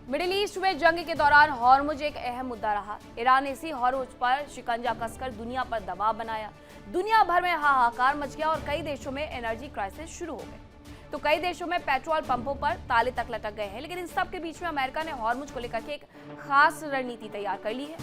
Middle east में जंग के दौरान हॉर्मुज एक अहम मुद्दा रहा। ईरान ने इसी हॉर्मुज पर शिकंजा कसकर दुनिया पर दबाव बनाया। दुनिया भर में हाहाकार मच गया और कई देशों में एनर्जी क्राइसिस शुरू हो गए। तो कई देशों में पेट्रोल पंपों पर ताले तक लटक गए हैं। लेकिन इन सब के बीच में अमेरिका ने हॉर्मुज को लेकर के एक खास रणनीति तैयार कर ली है।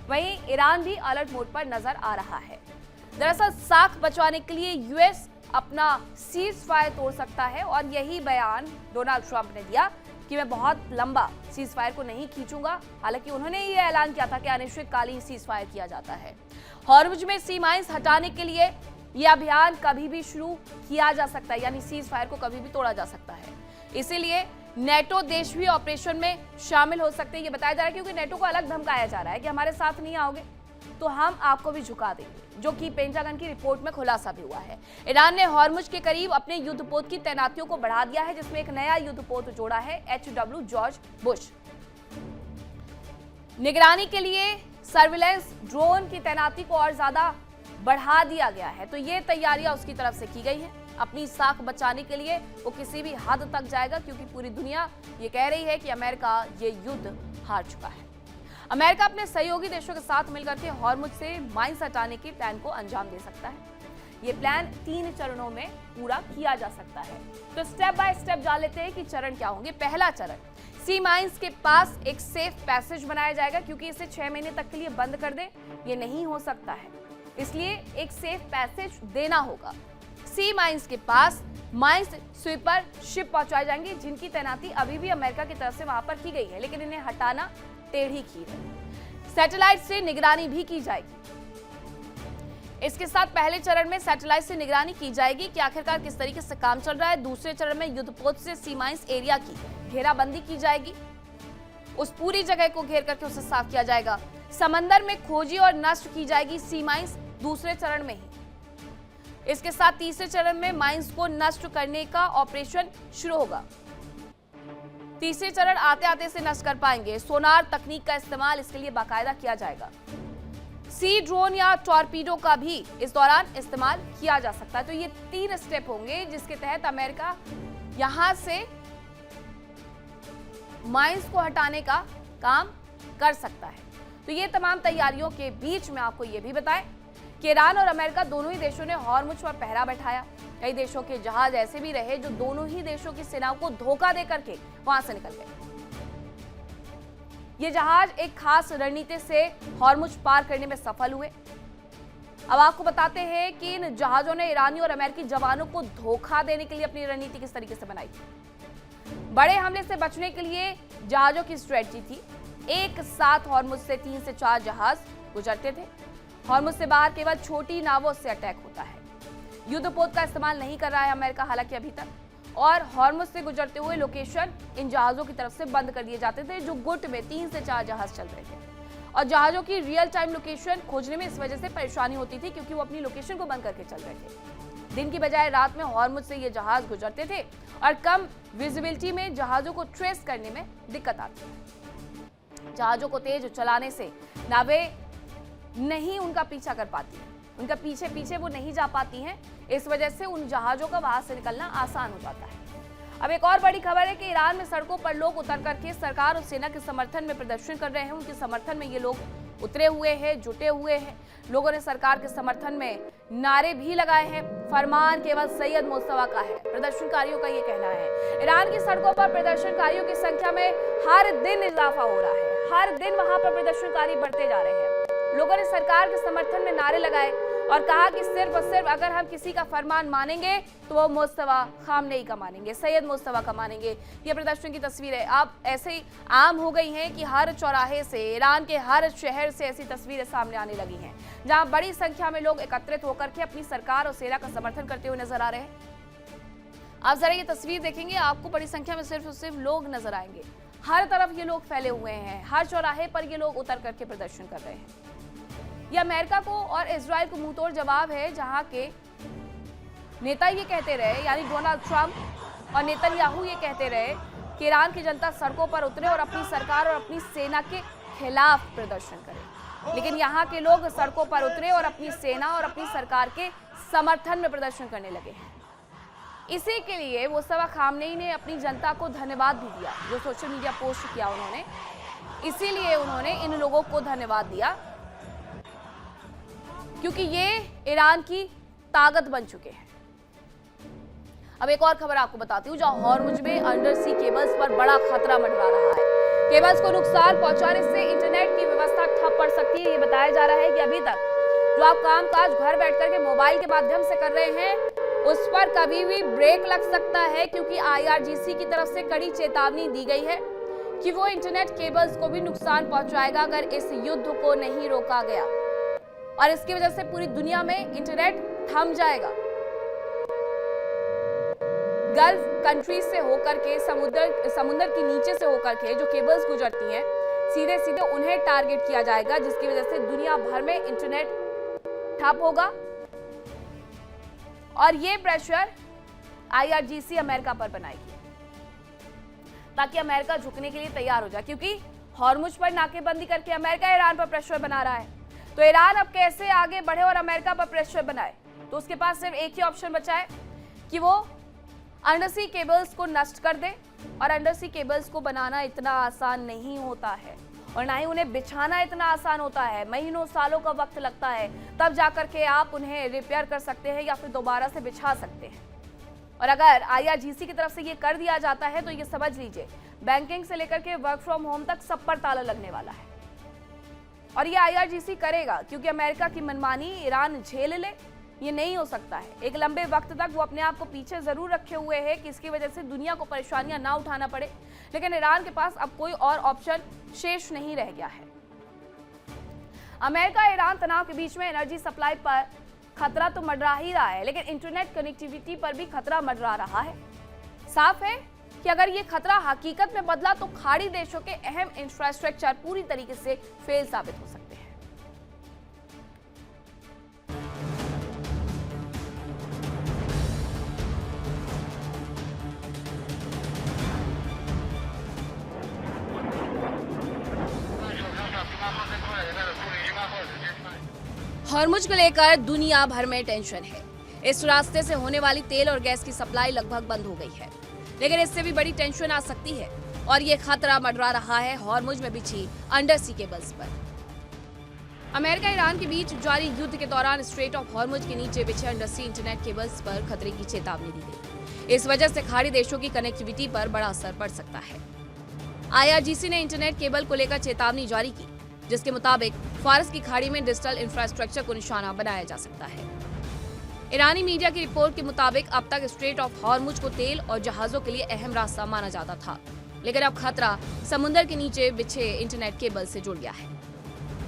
वहीं ईरान भी अलर्ट मोड पर नजर आ रहा है। दरअसल साख बचवाने के लिए यूएस अपना सीज फायर तोड़ सकता है और यही बयान डोनाल्ड ट्रंप ने दिया कि मैं बहुत लंबा सीज फायर को नहीं खींचूंगा। हालांकि उन्होंने ये ऐलान किया था कि अनिश्चितकालीन सीज फायर किया जाता है। हॉर्मुज में सी माइंस हटाने के लिए यह अभियान कभी भी शुरू किया जा सकता है, यानी सीज फायर को कभी भी तोड़ा जा सकता है। इसीलिए नेटो देश भी ऑपरेशन में शामिल हो सकते हैं। ये बताया जा रहा है क्योंकि नेटो को अलग धमकाया जा रहा है कि हमारे साथ नहीं आओगे तो हम आपको भी झुका देंगे, जो कि पेंटागन की रिपोर्ट में खुलासा भी हुआ है। ईरान ने हॉर्मुज के करीब अपने युद्धपोत की तैनातियों को बढ़ा दिया है, जिसमें एक नया युद्धपोत जोड़ा है, HW जॉर्ज बुश। निगरानी के लिए सर्विलेंस ड्रोन की तैनाती को और ज्यादा बढ़ा दिया गया है। तो ये तैयारियां उसकी तरफ से की गई हैं। अपनी साख बचाने के लिए वो किसी भी हद तक जाएगा, क्योंकि पूरी दुनिया ये कह रही है कि अमेरिका ये युद्ध हार चुका है। अमेरिका अपने सहयोगी देशों के साथ मिलकर के हॉर्मुज से माइंस हटाने के प्लान को अंजाम दे सकता है। ये प्लान 3 चरणों में पूरा किया जा सकता है। तो स्टेप बाय स्टेप जान लेते हैं कि चरण क्या होंगे। पहला चरण, सी माइंस के पास एक सेफ पैसेज बनाया जाएगा, क्योंकि इसे 6 महीने तक के लिए बंद कर दे ये नहीं हो सकता है, इसलिए एक सेफ पैसेज देना होगा। सी माइंस के पास माइंस स्वीपर शिप पहुंचाए जाएंगे, जिनकी तैनाती अभी भी अमेरिका की तरफ से वहां पर की गई है, लेकिन इन्हें हटाना टेढ़ी खीर है। सैटेलाइट से निगरानी भी की जाएगी। इसके साथ पहले चरण में सैटेलाइट से निगरानी की जाएगी कि आखिरकार किस तरीके से काम चल रहा है। दूसरे चरण में युद्धपोत से सी माइंस एरिया की घेराबंदी की जाएगी। उस पूरी जगह को घेर करके उसे साफ किया जाएगा। समंदर में खोजी और नष्ट की जाएगी सी माइंस दूसरे चरण में ही। इसके साथ तीसरे चरण में माइंस को नष्ट करने का ऑपरेशन शुरू होगा। तीसरे चरण आते आते से नष्ट कर पाएंगे। सोनार तकनीक का इस्तेमाल इसके लिए बाकायदा किया जाएगा। सी ड्रोन या टॉर्पीडो का भी इस दौरान इस्तेमाल किया जा सकता है। तो ये 3 स्टेप होंगे जिसके तहत अमेरिका यहां से माइंस को हटाने का काम कर सकता है। तो ये तमाम तैयारियों के बीच में आपको ये भी बताएं कि ईरान और अमेरिका दोनों ही देशों ने हॉर्मुज पर पहरा बैठाया। कई देशों के जहाज ऐसे भी रहे जो दोनों ही देशों की सेनाओं को धोखा दे करके वहां से निकल गए। ये जहाज एक खास रणनीति से हॉर्मुज पार करने में सफल हुए। अब आपको बताते हैं कि इन जहाजों ने ईरानी और अमेरिकी जवानों को धोखा देने के लिए अपनी रणनीति किस तरीके से बनाई थी। बड़े हमले से बचने के लिए जहाजों की स्ट्रेटजी थी। एक साथ हॉर्मुज से 3 से 4 जहाज गुजरते थे। हॉर्मुज से बाहर केवल छोटी नावों से अटैक होता है। युद्धपोत का इस्तेमाल नहीं कर रहा है अमेरिका हालांकि अभी तक, और हॉर्मुज से गुजरते हुए लोकेशन इन जहाजों की तरफ से बंद कर दिए जाते थे, जो गुट में 3 से 4 जहाज चल रहे थे। और जहाजों की रियल टाइम लोकेशन खोजने में इस वजह से परेशानी होती थी, क्योंकि वो अपनी लोकेशन को बंद करके चल रहे थे। दिन की बजाय रात में हॉर्मुज से ये जहाज गुजरते थे और कम विजिबिलिटी में जहाजों को ट्रेस करने में दिक्कत आती है। जहाजों को तेज चलाने से नावें नहीं उनका पीछा कर पाती हैं, उनका पीछे पीछे वो नहीं जा पाती हैं। इस वजह से उन जहाजों का वहां से निकलना आसान हो जाता है। अब एक और बड़ी खबर है कि ईरान में सड़कों पर लोग उतर करके सरकार और सेना के समर्थन में प्रदर्शन कर रहे हैं। उनके समर्थन में ये लोग उतरे हुए हैं, जुटे हुए हैं। लोगों ने सरकार के समर्थन में नारे भी लगाए हैं। फरमान केवल सैयद मुस्तफा का है, प्रदर्शनकारियों का ये कहना है। ईरान की सड़कों पर प्रदर्शनकारियों की संख्या में हर दिन इजाफा हो रहा है। हर दिन वहां पर प्रदर्शनकारी बढ़ते जा रहे हैं। लोगों ने सरकार के समर्थन में नारे लगाए और कहा कि सिर्फ और सिर्फ अगर हम किसी का फरमान मानेंगे तो वो मुस्तफा खामनेई का मानेंगे, सैयद मुस्तफा का मानेंगे। ये प्रदर्शन की तस्वीर है। अब ऐसे ही आम हो गई हैं कि हर चौराहे से, ईरान के हर शहर से ऐसी तस्वीरें सामने आने लगी हैं, जहां बड़ी संख्या में लोग एकत्रित होकर के अपनी सरकार और सेना का समर्थन करते हुए नजर आ रहे हैं। आप जरा ये तस्वीर देखेंगे, आपको बड़ी संख्या में सिर्फ और सिर्फ लोग नजर आएंगे। हर तरफ ये लोग फैले हुए हैं, हर चौराहे पर ये लोग उतर करके प्रदर्शन कर रहे हैं। ये अमेरिका को और इजराइल को मुंहतोड़ जवाब है, जहां के नेता ये कहते रहे, यानी डोनाल्ड ट्रंप और नेतन्याहू ये कहते रहे कि ईरान की जनता सड़कों पर उतरे और अपनी सरकार और अपनी सेना के खिलाफ प्रदर्शन करे। लेकिन यहाँ के लोग सड़कों पर उतरे और अपनी सेना और अपनी सरकार के समर्थन में प्रदर्शन करने लगे हैं। इसी के लिए मुस्तफा खामनेई ने अपनी जनता को धन्यवाद भी दिया, जो सोशल मीडिया पोस्ट किया उन्होंने, इसीलिए उन्होंने इन लोगों को धन्यवाद दिया क्योंकि ये ईरान की ताकत बन चुके हैं। अब एक और खबर आपको बताती हूँ, जहां हॉर्मुज में अंडर सी केबल्स पर बड़ा खतरा मंडरा रहा है। केबल्स को नुकसान पहुंचाने से इंटरनेट की व्यवस्था ठप पड़ सकती है। ये बताया जा रहा है कि अभी तक जो आप कामकाज घर बैठकर के मोबाइल के माध्यम से कर रहे हैं, उस पर कभी भी ब्रेक लग सकता है, क्योंकि IRGC की तरफ से कड़ी चेतावनी दी गई है कि वो इंटरनेट केबल्स को भी नुकसान पहुंचाएगा अगर इस युद्ध को नहीं रोका गया, और इसकी वजह से पूरी दुनिया में इंटरनेट थम जाएगा। गल्फ कंट्रीज से होकर के समुद्र के नीचे से होकर के जो केबल्स गुजरती हैं, सीधे सीधे उन्हें टारगेट किया जाएगा, जिसकी वजह से दुनिया भर में इंटरनेट ठप होगा। और ये प्रेशर IRGC अमेरिका पर बनाएगी ताकि अमेरिका झुकने के लिए तैयार हो जाए, क्योंकि हॉर्मुज पर नाकेबंदी करके अमेरिका ईरान पर प्रेशर बना रहा है। तो ईरान अब कैसे आगे बढ़े और अमेरिका पर प्रेशर बनाए? तो उसके पास सिर्फ एक ही ऑप्शन बचा है कि वो अंडरसी केबल्स को नष्ट कर दे, और अंडरसी केबल्स को बनाना इतना आसान नहीं होता है, और ना ही उन्हें बिछाना इतना आसान होता है। महीनों सालों का वक्त लगता है, तब जाकर के आप उन्हें रिपेयर कर सकते हैं या फिर दोबारा से बिछा सकते हैं। और अगर IRGC की तरफ से ये कर दिया जाता है तो ये समझ लीजिए, बैंकिंग से लेकर के वर्क फ्रॉम होम तक सब पर ताला लगने वाला है। और ये IRGC करेगा क्योंकि अमेरिका की मनमानी ईरान झेल ले, ये नहीं हो सकता है। एक लंबे वक्त तक वो अपने आप को पीछे जरूर रखे हुए है कि इसकी वजह से दुनिया को परेशानियां ना उठाना पड़े, लेकिन ईरान के पास अब कोई और ऑप्शन शेष नहीं रह गया है। अमेरिका ईरान तनाव के बीच में एनर्जी सप्लाई पर खतरा तो मंडरा ही रहा है, लेकिन इंटरनेट कनेक्टिविटी पर भी खतरा मंडरा रहा है। साफ है कि अगर ये खतरा हकीकत में बदला तो खाड़ी देशों के अहम इंफ्रास्ट्रक्चर पूरी तरीके से फेल साबित हो सकते हैं। हॉर्मुज को लेकर दुनिया भर में टेंशन है। इस रास्ते से होने वाली तेल और गैस की सप्लाई लगभग बंद हो गई है, लेकिन इससे भी बड़ी टेंशन आ सकती है, और ये खतरा मंडरा रहा है हॉर्मुज में बिछी अंडरसी केबल्स पर। अमेरिका ईरान के बीच जारी युद्ध के दौरान स्ट्रेट ऑफ हॉर्मुज के नीचे बिछे अंडरसी इंटरनेट केबल्स पर खतरे की चेतावनी दी गई। इस वजह से खाड़ी देशों की कनेक्टिविटी पर बड़ा असर पड़ सकता है। IRGC ने इंटरनेट केबल को लेकर चेतावनी जारी की, जिसके मुताबिक फारस की खाड़ी में डिजिटल इंफ्रास्ट्रक्चर को निशाना बनाया जा सकता है। ईरानी मीडिया की रिपोर्ट के मुताबिक अब तक स्ट्रेट ऑफ हॉर्मुज को तेल और जहाजों के लिए अहम रास्ता माना जाता था, लेकिन अब खतरा समुद्र के नीचे बिछे इंटरनेट केबल से जुड़ गया है।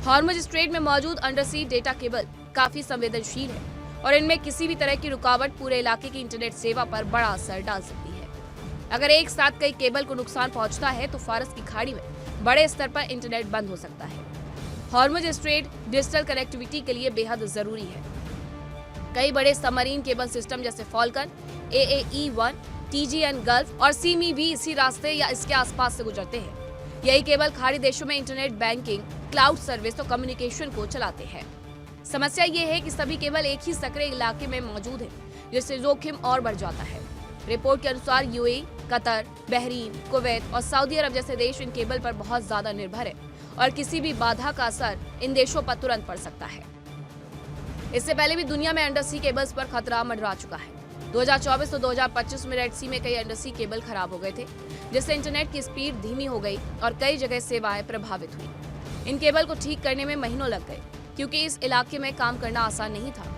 हॉर्मुज स्ट्रेट में मौजूद अंडरसी डेटा केबल काफी संवेदनशील है, और इनमें किसी भी तरह की रुकावट पूरे इलाके की इंटरनेट सेवा पर बड़ा असर डाल सकती है। अगर एक साथ कई केबल को नुकसान पहुंचता है तो फारस की खाड़ी में बड़े स्तर पर इंटरनेट बंद हो सकता है। हॉर्मुज स्ट्रेट डिजिटल कनेक्टिविटी के लिए बेहद जरूरी है। कई बड़े सबमरीन केबल सिस्टम जैसे फॉल्कन, AAE-1, TGN गल्फ और सीमी भी इसी रास्ते या इसके आसपास से गुजरते हैं। यही केबल खाड़ी देशों में इंटरनेट बैंकिंग, क्लाउड सर्विस और कम्युनिकेशन को चलाते हैं। समस्या ये है कि सभी केबल एक ही सकरे इलाके में मौजूद है, जिससे जोखिम और बढ़ जाता है। रिपोर्ट के अनुसार UAE, कतर, बहरीन, कुवैत और सऊदी अरब जैसे देश इन केबल पर बहुत ज्यादा निर्भर है, और किसी भी बाधा का असर इन देशों पर तुरंत पड़ सकता है। इससे पहले भी दुनिया में अंडरसी केबल्स पर खतरा मंडरा चुका है। 2024 और 2025 में रेड सी में कई अंडरसी केबल खराब हो गए थे, जिससे इंटरनेट की स्पीड धीमी हो गई और कई जगह सेवाएं प्रभावित हुई। इन केबल को ठीक करने में महीनों लग गए, क्योंकि इस इलाके में काम करना आसान नहीं था।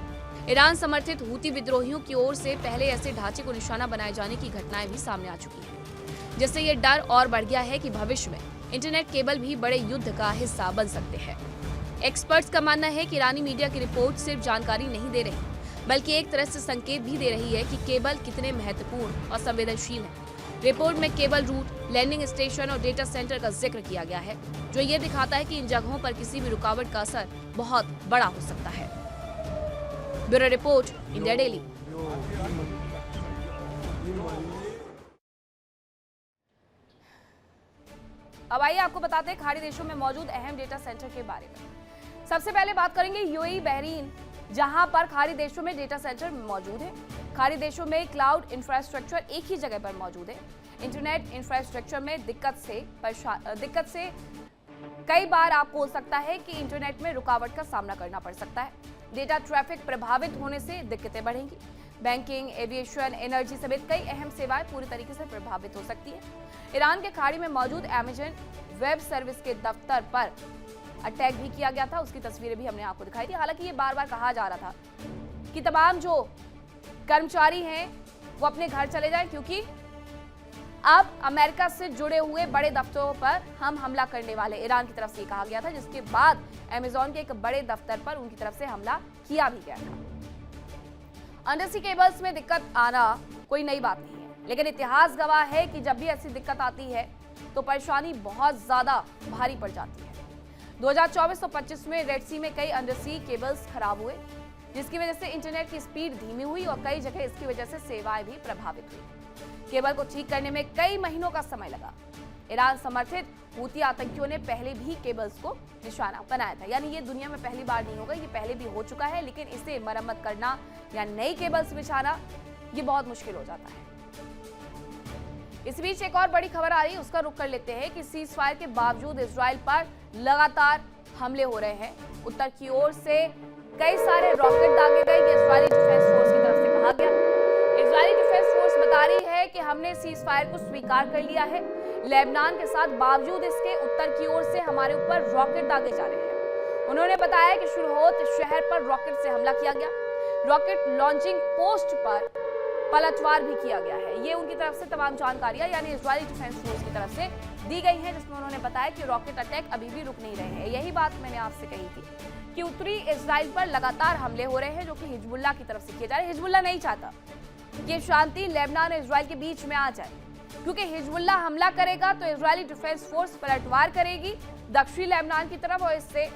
ईरान समर्थित हूती विद्रोहियों की ओर से पहले ऐसे ढांचे को निशाना बनाए जाने की घटनाएं भी सामने आ चुकी हैं, जिससे ये डर और बढ़ गया है कि भविष्य में इंटरनेट केबल भी बड़े युद्ध का हिस्सा बन सकते हैं। एक्सपर्ट्स का मानना है कि ईरानी मीडिया की रिपोर्ट सिर्फ जानकारी नहीं दे रही, बल्कि एक तरह से संकेत भी दे रही है कि केबल कितने महत्वपूर्ण और संवेदनशील हैं। रिपोर्ट में केबल रूट, लैंडिंग स्टेशन और डेटा सेंटर का जिक्र किया गया है, जो ये दिखाता है कि इन जगहों पर किसी भी रुकावट का असर बहुत बड़ा हो सकता है। Bureau report, India daily. अब आइए आपको बताते हैं खाड़ी देशों में मौजूद अहम डेटा सेंटर के बारे में। सबसे पहले बात करेंगे UAE, बहरीन, जहां पर खाड़ी देशों में डेटा सेंटर मौजूद है। खाड़ी देशों में क्लाउड इंफ्रास्ट्रक्चर एक ही जगह पर मौजूद है। इंटरनेट इंफ्रास्ट्रक्चर में दिक्कत से कई बार आपको हो सकता है कि इंटरनेट में रुकावट का सामना करना पड़ सकता है। डेटा ट्रैफिक प्रभावित होने से दिक्कतें बढ़ेंगी। बैंकिंग, एविएशन, एनर्जी समेत कई अहम सेवाएं पूरी तरीके से प्रभावित हो सकती है। ईरान के खाड़ी में मौजूद अमेज़न वेब सर्विस के दफ्तर पर अटैक भी किया गया था। उसकी तस्वीरें भी हमने आपको दिखाई थी। हालांकि ये बार बार कहा जा रहा था कि तमाम जो कर्मचारी हैं वो अपने घर चले जाएं, क्योंकि अब अमेरिका से जुड़े हुए बड़े दफ्तरों पर हम हमला करने वाले, ईरान की तरफ से कहा गया था, जिसके बाद अमेज़न के एक बड़े दफ्तर पर उनकी तरफ से हमला किया भी गया था। अंडरसी केबल्स में दिक्कत आना कोई नई बात नहीं है, लेकिन इतिहास गवाह है कि जब भी ऐसी दिक्कत आती है तो परेशानी बहुत ज्यादा भारी पड़ जाती है। 2024-25 में रेड सी में कई अंडरसी केबल्स खराब हुए, जिसकी वजह से इंटरनेट की स्पीड धीमी हुई और कई जगह इसकी वजह से सेवाएं भी प्रभावित हुई। केबल को ठीक करने में कई महीनों का समय लगा। ईरान समर्थित हूती आतंकियों ने पहले भी केबल्स को निशाना बनाया था, यानी ये दुनिया में पहली बार नहीं होगा, ये पहले भी हो चुका है, लेकिन इसे मरम्मत करना या नई केबल्स बिछाना ये बहुत मुश्किल हो जाता है। इस बीच एक और बड़ी खबर आ रही है, उसका रुख कर लेते हैं कि सीज फायर के बावजूद इजराइल पर लगातार हमले हो रहे हैं। उत्तर की ओर से कई सारे रॉकेट दागे गए, ये इजरायली डिफेंस फोर्स की तरफ से कहा गया। इजरायली डिफेंस फोर्स बता रही है कि हमने सीज फायर को स्वीकार कर लिया है। लेबनान के साथ बावजूद इसके उत्तर की ओर से हमारे ऊपर रॉकेट दागे जा रहे हैं। उन्होंने बताया कि शुरुआत शहर पर रॉकेट से हमला किया गया। रॉकेट लॉन्चिंग पोस्ट पर पलटवार भी किया गया है। ये उनकी तरफ से तमाम जानकारियां यानी इजरायली डिफेंस फोर्स की तरफ से दी गई हैं, जिसमें उन्होंने बताया कि रॉकेट अटैक अभी भी रुक नहीं रहे हैं। यही बात मैंने आपसे कही थी कि उत्तरी इजराइल पर लगातार हमले हो रहे हैं, जो कि हिजबुल्लाह की तरफ से किए जा रहे हैं। हिजबुल्लाह नहीं चाहता कि शांति लेबनान और इजराइल के बीच में आ जाए, क्योंकि हिजबुल्लाह हमला करेगा तो इजरायली डिफेंस फोर्स पलटवार करेगी दक्षिणी लेबनान की तरफ, और इससे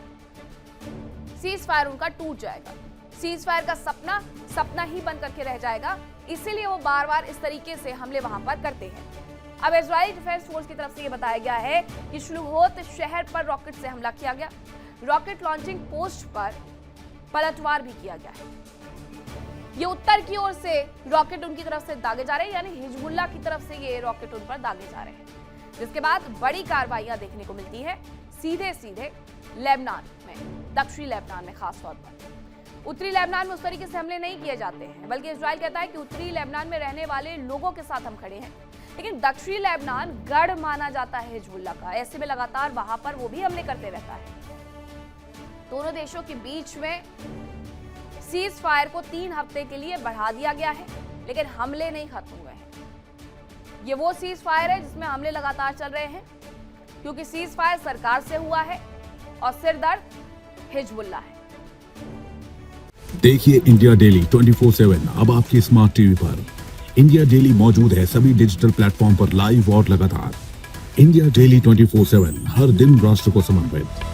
सीज फायर उनका टूट जाएगा। सीज फायर का सपना ही बन करके रह जाएगा। इसीलिए वो बार बार इस तरीके से हमले वहां पर करते हैं। अब इजरायली डिफेंस फोर्स की तरफ से ये बताया गया है कि शुरुआत शहर पर रॉकेट से हमला किया गया। रॉकेट लॉन्चिंग पोस्ट पर पलटवार भी किया गया है। ये उत्तर की ओर से रॉकेट उनकी तरफ से दागे जा रहे हैं, यानी हिजबुल्लाह की तरफ से ये रॉकेट उन पर दागे जा रहे हैं, जिसके बाद बड़ी कार्रवाइयां देखने को मिलती है सीधे लेबनान में, दक्षिणी लेबनान में खास तौर पर। उत्तरी लेबनान में उस तरीके से हमले नहीं किए जाते हैं, बल्कि इजराइल कहता है कि उत्तरी लेबनान में रहने वाले लोगों के साथ हम खड़े हैं, लेकिन दक्षिणी लेबनान गढ़ माना जाता है हिजबुल्लाह का। ऐसे में लगातार वहां पर वो भी हमले करते रहता है। दोनों देशों के बीच में सीज फायर को 3 हफ्ते के लिए बढ़ा दिया गया है, लेकिन हमले नहीं खत्म हुए हैं। ये वो सीज फायर है जिसमें हमले लगातार चल रहे हैं, क्योंकि सीज फायर सरकार से हुआ है और सिरदर्द हिजबुल्लाह है। देखिए इंडिया डेली 24/7 अब आपके स्मार्ट टीवी पर। इंडिया डेली मौजूद है सभी डिजिटल प्लेटफॉर्म पर लाइव और लगातार। इंडिया डेली 24/7 हर दिन राष्ट्र को समर्पित।